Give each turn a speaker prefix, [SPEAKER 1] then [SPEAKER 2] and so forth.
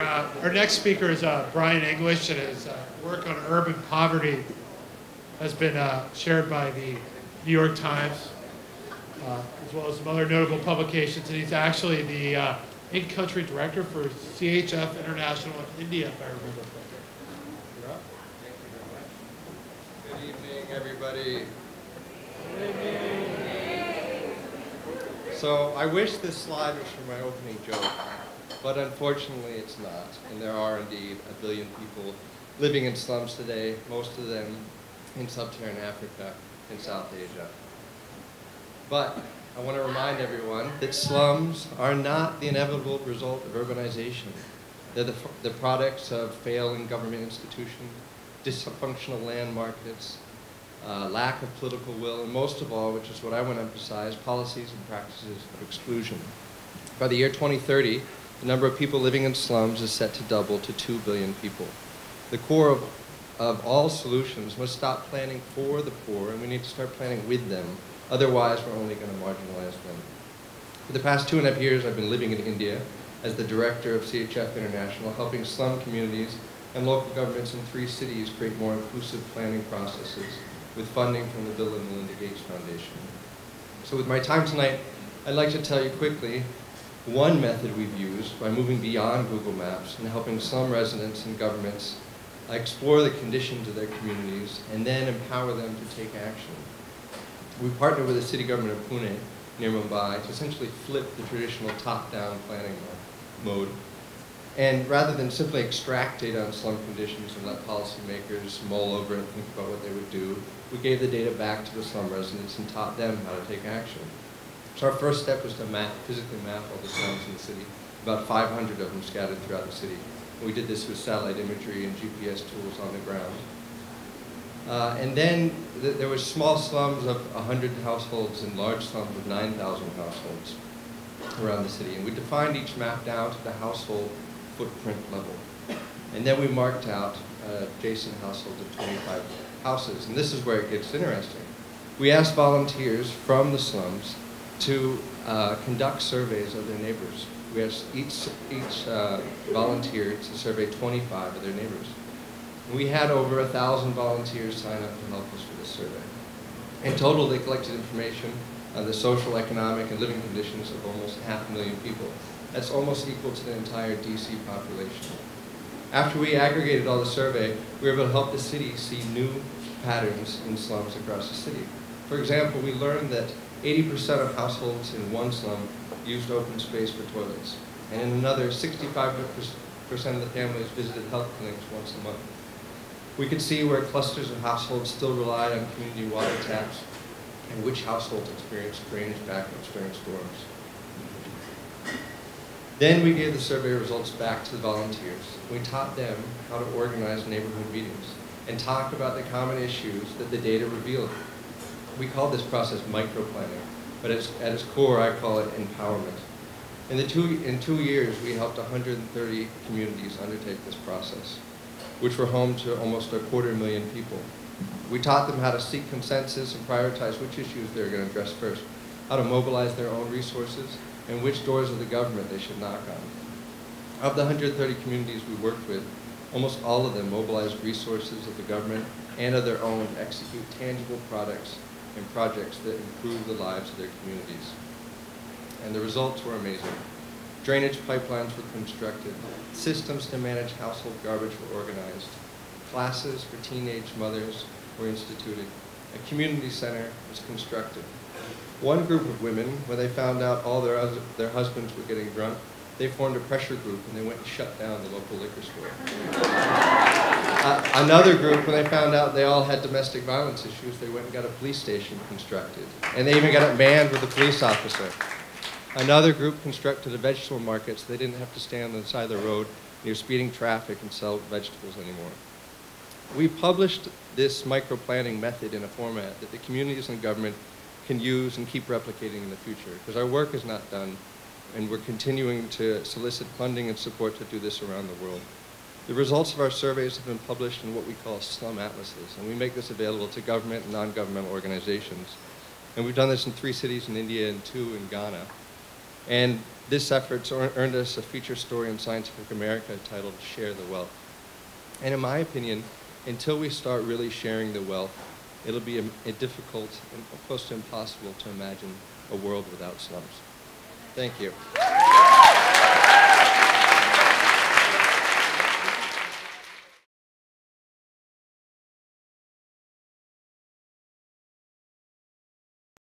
[SPEAKER 1] Our next speaker is Brian English, and his work on urban poverty has been shared by the New York Times, as well as some other notable publications. And he's actually the in-country director for CHF International in India, if I remember correctly. You're up.
[SPEAKER 2] Good evening, everybody. So I wish this slide was for my opening joke, but unfortunately it's not. And there are indeed 1 billion people living in slums today, most of them in sub-Saharan Africa and South Asia. But I want to remind everyone that slums are not the inevitable result of urbanization. They're the products of failing government institutions, dysfunctional land markets, lack of political will, and most of all, which is what I want to emphasize, policies and practices of exclusion. By the year 2030, the number of people living in slums is set to double to 2 billion people. The core of all solutions must stop planning for the poor, and we need to start planning with them. Otherwise, we're only going to marginalize them. For the past 2.5 years, I've been living in India as the director of CHF International, helping slum communities and local governments in 3 cities create more inclusive planning processes with funding from the Bill and Melinda Gates Foundation. So with my time tonight, I'd like to tell you quickly one method we've used by moving beyond Google Maps and helping slum residents and governments explore the conditions of their communities and then empower them to take action. We partnered with the city government of Pune near Mumbai to essentially flip the traditional top-down planning mode. And rather than simply extract data on slum conditions and let policymakers mull over and think about what they would do, we gave the data back to the slum residents and taught them how to take action. So our first step was to physically map all the slums in the city, about 500 of them scattered throughout the city. We did this with satellite imagery and GPS tools on the ground. And then there were small slums of 100 households and large slums of 9,000 households around the city. And we defined each map down to the household footprint level. And then we marked out adjacent households of 25 houses. And this is where it gets interesting. We asked volunteers from the slums to conduct surveys of their neighbors. We asked each volunteer to survey 25 of their neighbors. We had over 1,000 volunteers sign up to help us with this survey. In total, they collected information on the social, economic, and living conditions of almost 500,000 people. That's almost equal to the entire DC population. After we aggregated all the survey, we were able to help the city see new patterns in slums across the city. For example, we learned that 80% of households in one slum used open space for toilets. And in another, 65% of the families visited health clinics once a month. We could see where clusters of households still relied on community water taps and which households experienced drainage backups during storms. Then we gave the survey results back to the volunteers. We taught them how to organize neighborhood meetings and talk about the common issues that the data revealed. We call this process micro-planning, but at its core, I call it empowerment. In 2 years, we helped 130 communities undertake this process, which were home to almost 250,000 people. We taught them how to seek consensus and prioritize which issues they were going to address first, how to mobilize their own resources, and which doors of the government they should knock on. Of the 130 communities we worked with, almost all of them mobilized resources of the government and of their own to execute tangible products and projects that improve the lives of their communities. And the results were amazing. Drainage pipelines were constructed, systems to manage household garbage were organized, classes for teenage mothers were instituted, a community center was constructed. One group of women, when they found out all their husbands were getting drunk, they formed a pressure group and they went and shut down the local liquor store. Another group, when they found out they all had domestic violence issues, they went and got a police station constructed. And they even got it manned with a police officer. Another group constructed a vegetable market so they didn't have to stand on the side of the road near speeding traffic and sell vegetables anymore. We published this micro-planning method in a format that the communities and government can use and keep replicating in the future, because our work is not done, and we're continuing to solicit funding and support to do this around the world. The results of our surveys have been published in what we call slum atlases, and we make this available to government and non-governmental organizations. And we've done this in 3 cities in India and 2 in Ghana. And this effort's earned us a feature story in Scientific America titled Share the Wealth. And in my opinion, until we start really sharing the wealth, it'll be a difficult and close to impossible to imagine a world without slums. Thank you.